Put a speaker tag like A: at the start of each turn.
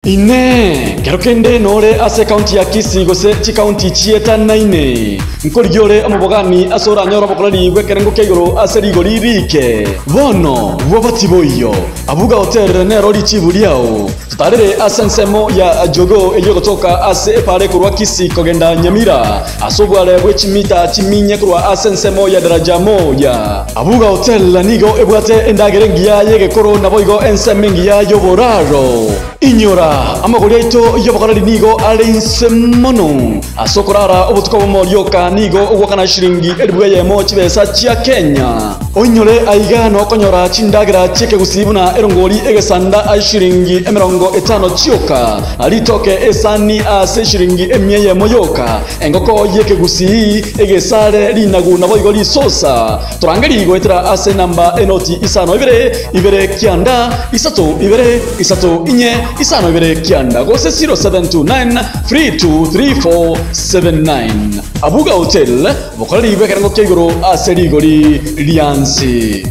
A: Ine, kero kende nore ase county ya Kisii gose chi county chieta naine. Nkori giore amubogani asora nyoro bokolari gwekerengo kegoro ase rigori rike. Bono, wabatiboyo. Abuga hotel ne rori chiburiao. Tutarere asensemo ya jogo eyo gotoka ase pare kurwa Kisii kogenda Nyamira. Asobware bwechimita chiminye kurwa asensemo ya daraja moja. Abuga hotel nigo ebwate endagerengia yege koro naboigo ensemengia yoboraro. Inyora amagori aito yobokorari nigo arinse mono asokorara obutuko bomoryoka nigo ogwakana shiringi elbweye mo chibesa chia Kenya onyore aigano konyora chindagira chike gusibuna erongori egesanda ashiringi 50 chioka alitoke esani ase shiringi emyeye moyoka engoko yeke gusi egesare linagu naboigori sosa turangeri goetera ase namba enoti isano ibere kianda isato inye isano ibere kianda gose 0729 323479 Abuga Hotel bokorari bekerango kegoro ase rigori liansi.